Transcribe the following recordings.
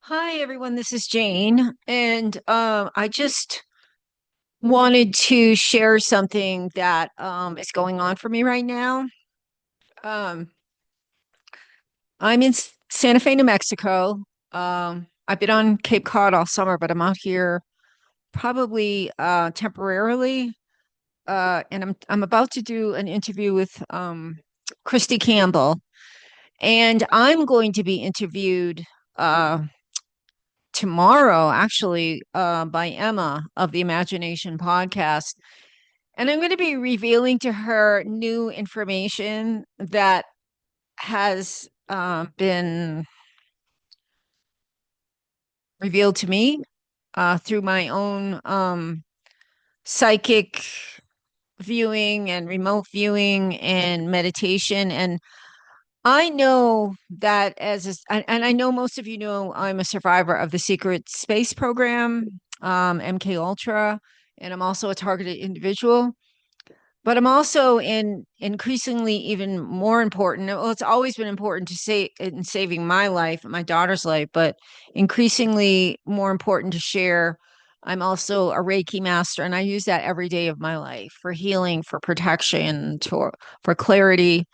Hi, everyone. This is Jane, and I just wanted to share something that is going on for me right now. Um, I'm in Santa Fe, New Mexico. I've been on Cape Cod all summer, but I'm out here probably temporarily, and I'm about to do an interview with Christy Campbell, and I'm going to be interviewed. Uh, Tomorrow, actually, by Emma of the Imagination podcast. And I'm going to be revealing to her new information that has been revealed to me through my own psychic viewing and remote viewing and meditation. And I know that and I know most of you know I'm a survivor of the secret space program, MK Ultra, and I'm also a targeted individual. But I'm also in increasingly even more important. Well, it's always been important to say in saving my life and my daughter's life, but increasingly more important to share. I'm also a Reiki master, and I use that every day of my life for healing, for protection, for clarity,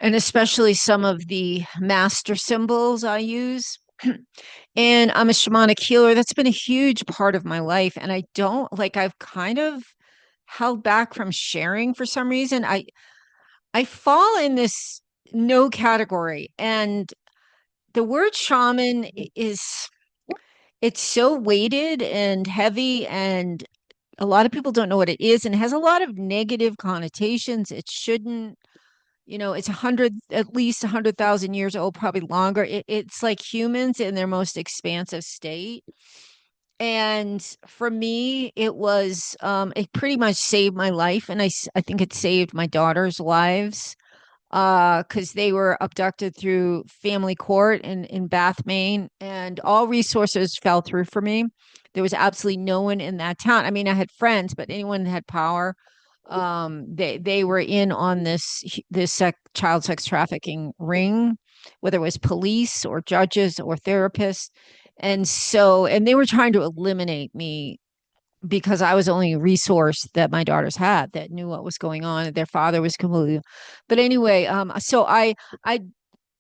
and especially some of the master symbols I use. And I'm a shamanic healer. That's been a huge part of my life. And I don't like, I've kind of held back from sharing for some reason. I fall in this no category. And the word shaman is it's so weighted and heavy, and a lot of people don't know what it is, and it has a lot of negative connotations. It shouldn't, it's 100, at least 100,000 years old, probably longer. It's like humans in their most expansive state. And for me, it pretty much saved my life. And I think it saved my daughter's lives because they were abducted through family court in Bath, Maine, and all resources fell through for me. There was absolutely no one in that town. I mean, I had friends, but anyone that had power, they were in on this child sex trafficking ring, whether it was police or judges or therapists. And they were trying to eliminate me because I was the only resource that my daughters had that knew what was going on. Their father was completely, but anyway, I,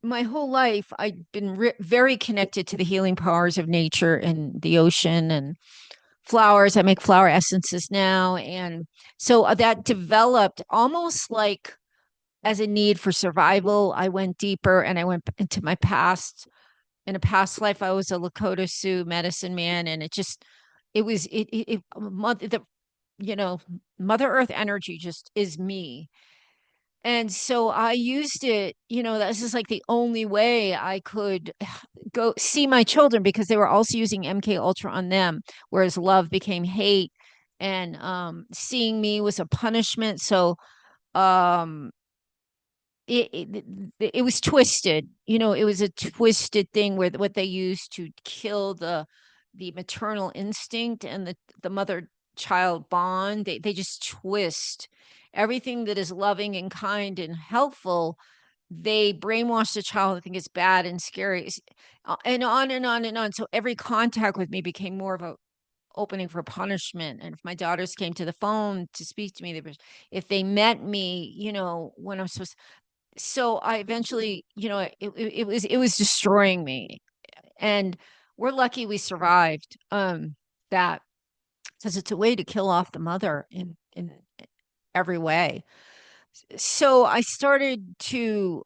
my whole life, I've been very connected to the healing powers of nature and the ocean and flowers. I make flower essences now. And so that developed almost like as a need for survival. I went deeper and I went into my past. In a past life, I was a Lakota Sioux medicine man, and it was the you know Mother Earth energy just is me. And so I used it, this is like the only way I could go see my children, because they were also using MK Ultra on them, whereas love became hate, and seeing me was a punishment. So um it was twisted. It was a twisted thing where what they used to kill the maternal instinct and the mother child bond, they just twist everything that is loving and kind and helpful. They brainwash the child. I think it's bad and scary, and on and on and on. So every contact with me became more of a opening for punishment. And if my daughters came to the phone to speak to me, if they met me, when I'm supposed, so I eventually, it was destroying me. And we're lucky we survived that, because it's a way to kill off the mother in every way. So I started to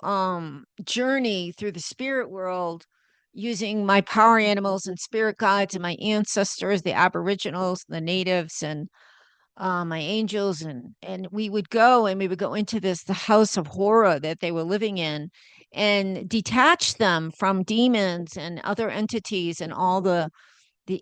journey through the spirit world using my power animals and spirit guides and my ancestors, the aboriginals, the natives, and my angels, and we would go into the house of horror that they were living in, and detach them from demons and other entities and all the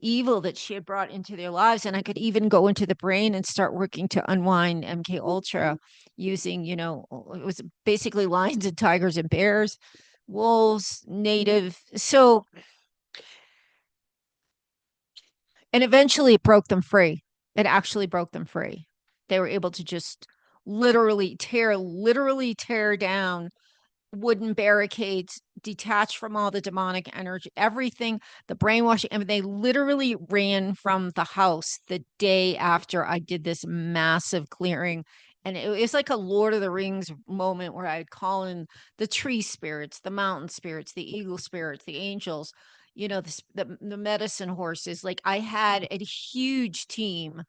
evil that she had brought into their lives. And I could even go into the brain and start working to unwind MK Ultra using, it was basically lions and tigers and bears, wolves, native. So, and eventually it broke them free. It actually broke them free. They were able to just literally tear down wooden barricades, detached from all the demonic energy, everything, the brainwashing. I mean, they literally ran from the house the day after I did this massive clearing. And it was like a Lord of the Rings moment where I'd call in the tree spirits, the mountain spirits, the eagle spirits, the angels, the medicine horses. Like I had a huge team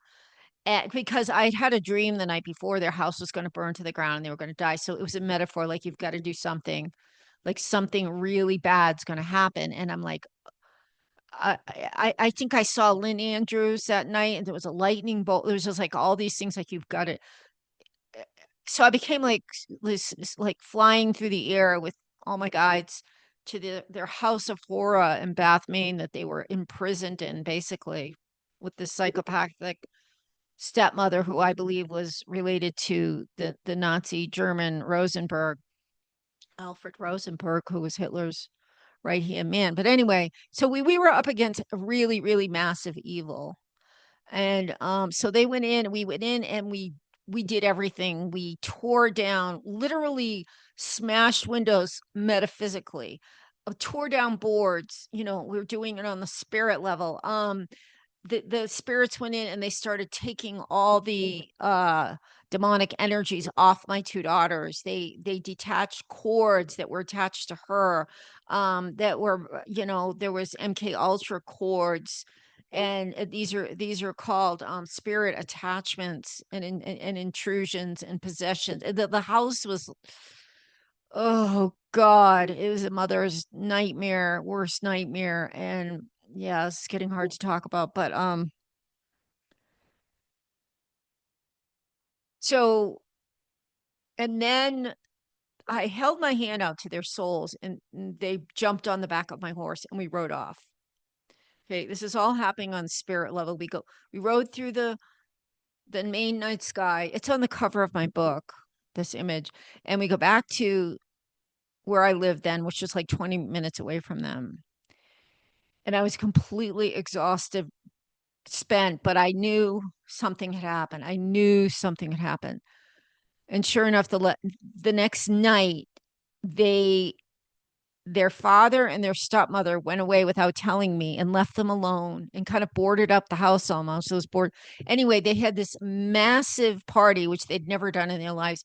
because I'd had a dream the night before their house was going to burn to the ground and they were going to die. So it was a metaphor, like you've got to do something, like something really bad's going to happen. And I'm like, I think I saw Lynn Andrews that night, and there was a lightning bolt. There was just like all these things, like you've got to. So I became like this like flying through the air with all my guides to their house of horror in Bath, Maine, that they were imprisoned in, basically, with this psychopathic stepmother who I believe was related to the Nazi German Rosenberg, Alfred Rosenberg, who was Hitler's right hand man. But anyway, so we were up against a really, really massive evil. And so they went in, and we went in, and we did everything. We tore down, literally smashed windows metaphysically, tore down boards. We were doing it on the spirit level. The spirits went in and they started taking all the demonic energies off my two daughters. They detached cords that were attached to her, that were, there was MK Ultra cords, and these are called spirit attachments and intrusions and possessions. The house was, oh God, it was a mother's nightmare, worst nightmare. And yeah, it's getting hard to talk about, but so, and then I held my hand out to their souls, and they jumped on the back of my horse and we rode off. Okay, this is all happening on spirit level. We rode through the main night sky. It's on the cover of my book, this image. And we go back to where I lived then, which was like 20 minutes away from them. And I was completely exhausted, spent, but I knew something had happened. I knew something had happened. And sure enough, the next night, they their father and their stepmother went away without telling me and left them alone and kind of boarded up the house almost. It was bored. Anyway, they had this massive party, which they'd never done in their lives.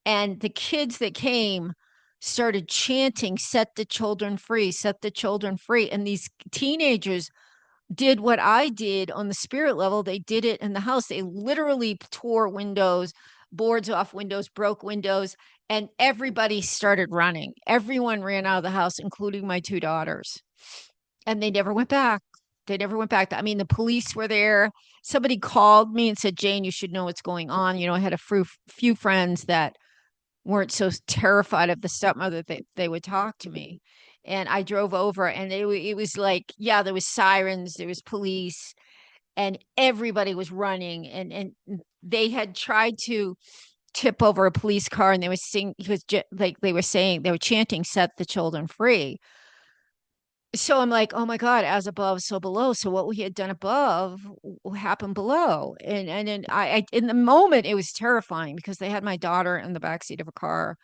And the kids that came started chanting, "Set the children free, set the children free." And these teenagers did what I did on the spirit level. They did it in the house. They literally tore windows, boards off windows, broke windows, and everybody started running. Everyone ran out of the house, including my two daughters. And they never went back. They never went back. I mean, the police were there. Somebody called me and said, "Jane, you should know what's going on." I had a few friends that weren't so terrified of the stepmother that they would talk to me. And I drove over, and it was like, yeah, there was sirens, there was police, and everybody was running. And they had tried to tip over a police car, and they were sing because like they were saying, they were chanting, "Set the children free." So I'm like, oh my God, as above, so below. So what we had done above happened below. And then I in the moment it was terrifying because they had my daughter in the backseat of a car.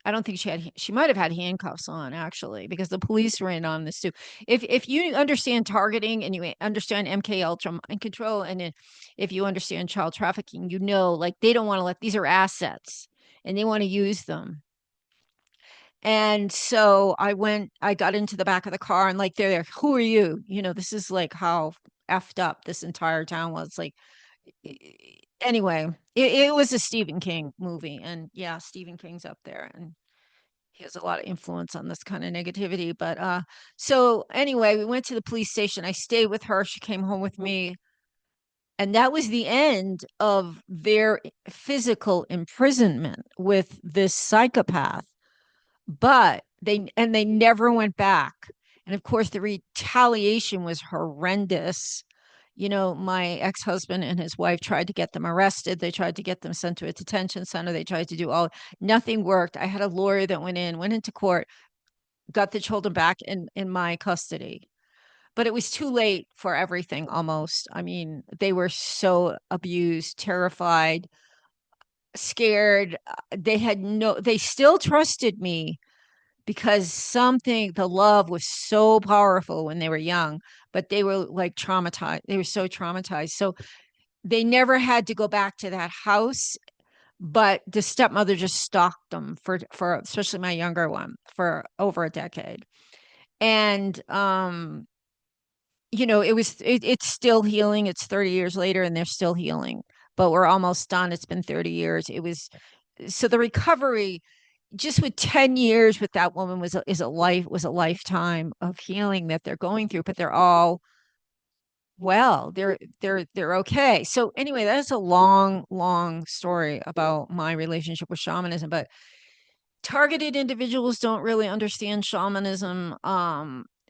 I don't think she might have had handcuffs on, actually, because the police were in on this too. If you understand targeting and you understand MK Ultra mind control, and if you understand child trafficking, like they don't want to let, these are assets and they want to use them. And so I got into the back of the car, and like they're there, "Who are you?" This is like how effed up this entire town was. Like, anyway, it was a Stephen King movie. And yeah, Stephen King's up there, and he has a lot of influence on this kind of negativity. But so anyway, we went to the police station. I stayed with her. She came home with me. And that was the end of their physical imprisonment with this psychopath. But they never went back. And of course, the retaliation was horrendous. My ex-husband and his wife tried to get them arrested. They tried to get them sent to a detention center. They tried to do nothing worked. I had a lawyer that went into court, got the children back in my custody. But it was too late for everything almost. I mean, they were so abused, terrified, scared. They still trusted me, because something, the love was so powerful when they were young, but they were like traumatized. They were so traumatized. So they never had to go back to that house, but the stepmother just stalked them for especially my younger one for over a decade. And it's still healing. It's 30 years later and they're still healing, but we're almost done. It's been 30 years. It was so the recovery just with 10 years with that woman was a lifetime of healing that they're going through, but they're all well, they're okay. So anyway, that's a long, long story about my relationship with shamanism, but targeted individuals don't really understand shamanism.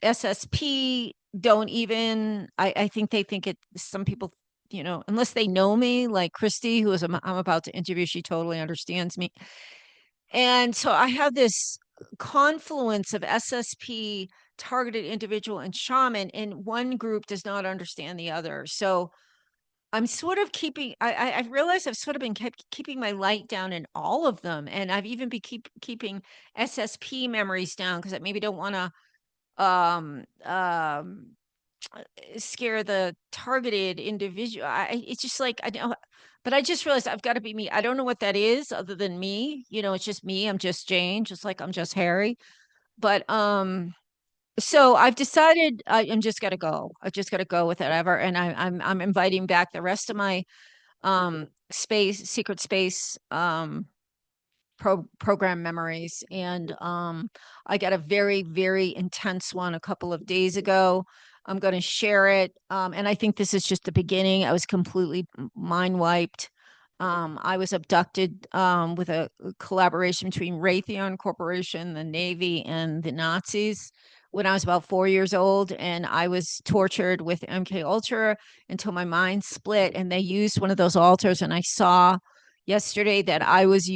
SSP don't even, I think they think it, some people, unless they know me, like Christy, I'm about to interview, she totally understands me. And so I have this confluence of SSP, targeted individual, and shaman, and one group does not understand the other. So I'm sort of I've realized I've sort of been keeping my light down in all of them. And I've even been keeping SSP memories down because I maybe don't want to scare the targeted individual. It's just like I don't, but I just realized I've got to be me. I don't know what that is other than me. It's just me. I'm just Jane, just like I'm just Harry. But so I've decided I'm just got to go. I just got to go with it ever, and I'm inviting back the rest of my secret space program memories. And I got a very, very intense one a couple of days ago. I'm going to share it. And I think this is just the beginning. I was completely mind wiped. I was abducted with a collaboration between Raytheon Corporation, the Navy, and the Nazis when I was about 4 years old. And I was tortured with MK Ultra until my mind split. And they used one of those altars, and I saw yesterday that I was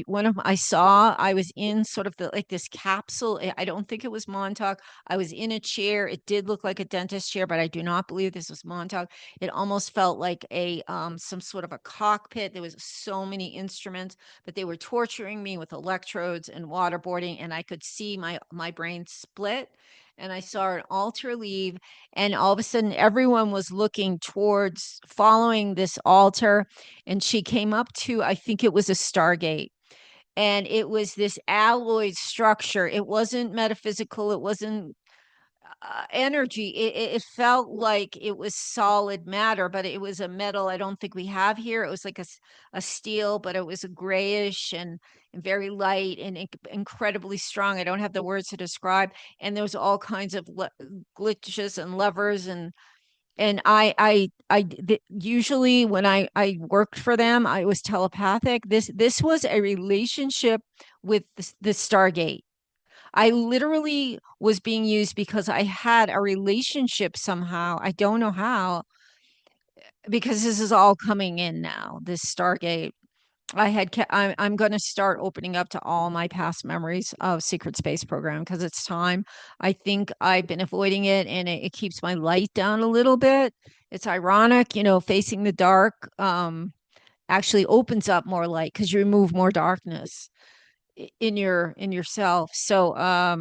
in sort of like this capsule. I don't think it was Montauk. I was in a chair. It did look like a dentist chair, but I do not believe this was Montauk. It almost felt like a some sort of a cockpit. There was so many instruments, but they were torturing me with electrodes and waterboarding, and I could see my brain split. And I saw an altar leave, and all of a sudden everyone was looking towards following this altar, and she came up to, I think it was a Stargate, and it was this alloyed structure. It wasn't metaphysical. It wasn't energy. It felt like it was solid matter, but it was a metal I don't think we have here. It was like a steel, but it was a grayish and very light and incredibly strong. I don't have the words to describe. And there was all kinds of glitches and levers and usually when I worked for them, I was telepathic. This was a relationship with the Stargate. I literally was being used because I had a relationship somehow. I don't know how, because this is all coming in now, this Stargate. I'm going to start opening up to all my past memories of Secret Space Program because it's time. I think I've been avoiding it, and it keeps my light down a little bit. It's ironic, facing the dark actually opens up more light because you remove more darkness in yourself. So I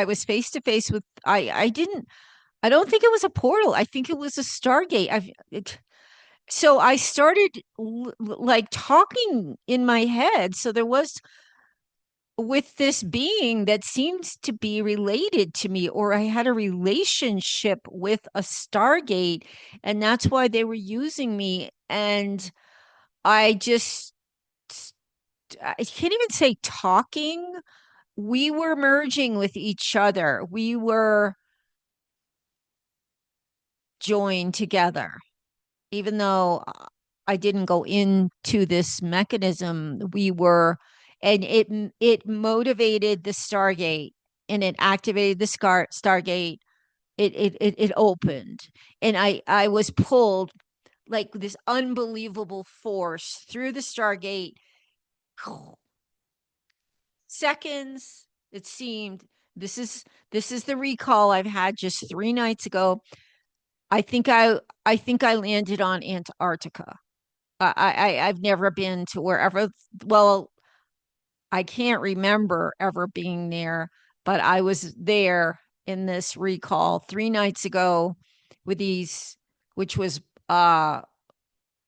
was face to face with I don't think it was a portal. I think it was a Stargate. So I started like talking in my head. So there was with this being that seems to be related to me, or I had a relationship with a Stargate, and that's why they were using me. And I just, I can't even say talking. We were merging with each other. We were joined together. Even though I didn't go into this mechanism, and it motivated the Stargate, and it activated the Stargate. It opened, and I was pulled like this unbelievable force through the Stargate. Seconds, it seemed. This is the recall I've had just 3 nights ago. I think I landed on Antarctica. I've never been to wherever. Well, I can't remember ever being there, but I was there in this recall 3 nights ago with these, which was uh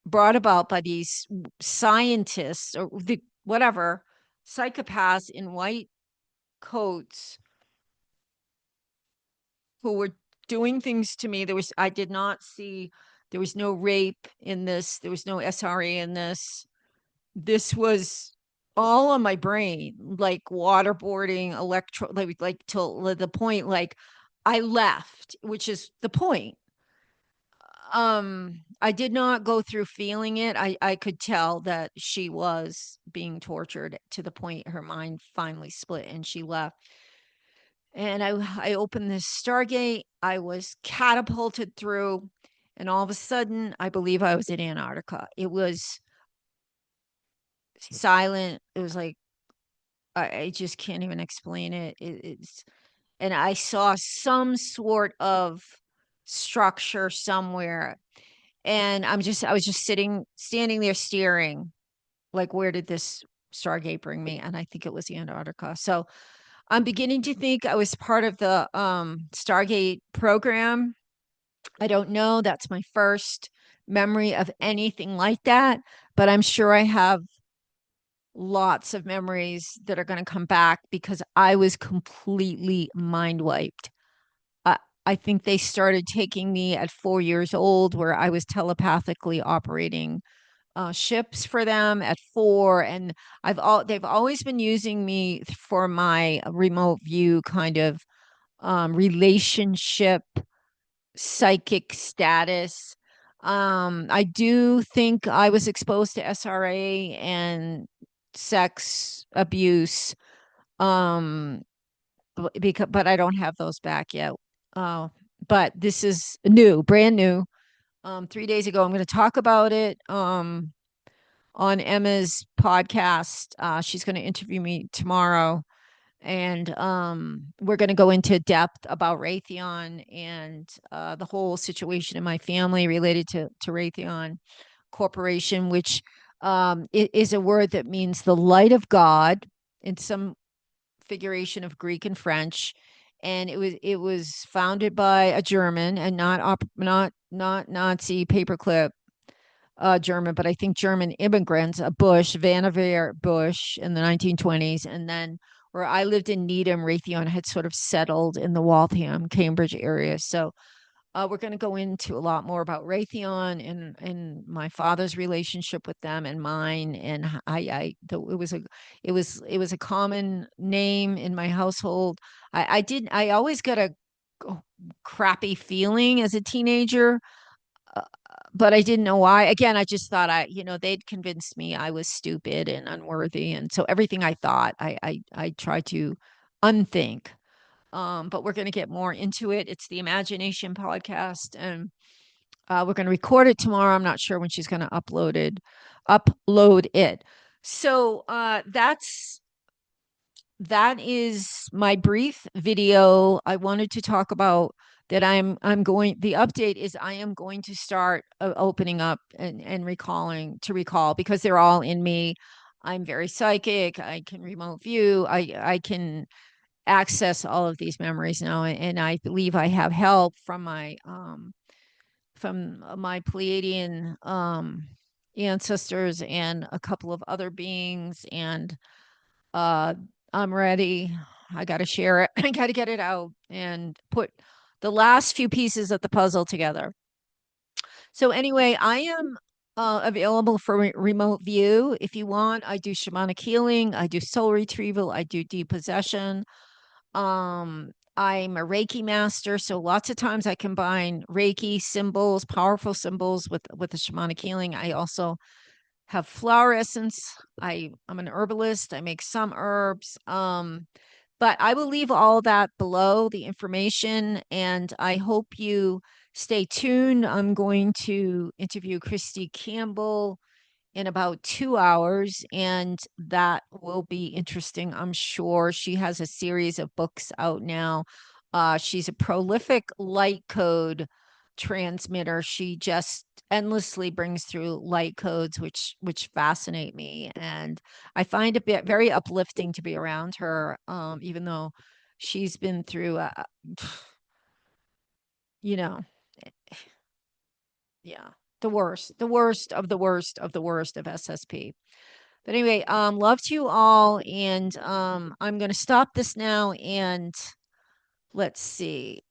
brought about by these scientists or whatever psychopaths in white coats who were doing things to me. I did not see, there was no rape in this, there was no SRA in this. This was all on my brain, like waterboarding, like till the point, like I left, which is the point. I did not go through feeling it. I could tell that she was being tortured to the point her mind finally split and she left. And I opened this Stargate. I was catapulted through, and all of a sudden, I believe I was in Antarctica. It was silent. It was like I just can't even explain it. And I saw some sort of structure somewhere, and I was just standing there staring, like, where did this Stargate bring me? And I think it was Antarctica. So I'm beginning to think I was part of the Stargate program. I don't know. That's my first memory of anything like that, but I'm sure I have lots of memories that are going to come back because I was completely mind wiped. I, I think they started taking me at 4 years old, where I was telepathically operating ships for them at 4, and they've always been using me for my remote view kind of relationship psychic status. I do think I was exposed to SRA and sex abuse. Um, but I don't have those back yet. Uh, but this is new, brand new. 3 days ago, I'm going to talk about it. On Emma's podcast. She's going to interview me tomorrow, and we're going to go into depth about Raytheon and the whole situation in my family related to Raytheon Corporation, which is a word that means the light of God in some figuration of Greek and French. And it was founded by a German, and not Nazi paperclip German, but I think German immigrants, a Bush, Vannevar Bush in the 1920s. And then where I lived in Needham, Raytheon had sort of settled in the Waltham, Cambridge area. So we're going to go into a lot more about Raytheon and my father's relationship with them and mine. And it was a common name in my household. I always got a crappy feeling as a teenager, uh, but I didn't know why. Again, I just thought they'd convinced me I was stupid and unworthy, and so everything I thought, I tried to unthink. But we're going to get more into it. It's the Imagination podcast, and we're going to record it tomorrow. I'm not sure when she's going to upload it. So that is my brief video. I wanted to talk about that. The update is I am going to start opening up and recall because they're all in me. I'm very psychic. I can remote view. I can access all of these memories now, and I believe I have help from my Pleiadian ancestors and a couple of other beings, and uh, I'm ready. I got to share it. I got to get it out and put the last few pieces of the puzzle together. So anyway, I am available for remote view. If you want, I do shamanic healing. I do soul retrieval. I do depossession. I'm a Reiki master, so lots of times I combine Reiki symbols, powerful symbols with the shamanic healing. I also have flower essence. I'm an herbalist. I make some herbs. But I will leave all that below the information, and I hope you stay tuned. I'm going to interview Christy Campbell in about 2 hours, and that will be interesting. I'm sure she has a series of books out now. She's a prolific light code transmitter. She just endlessly brings through light codes, which fascinate me, and I find it very uplifting to be around her, even though she's been through, you know, yeah, the worst of the worst of the worst of SSP. But anyway, love to you all, and I'm going to stop this now, and let's see.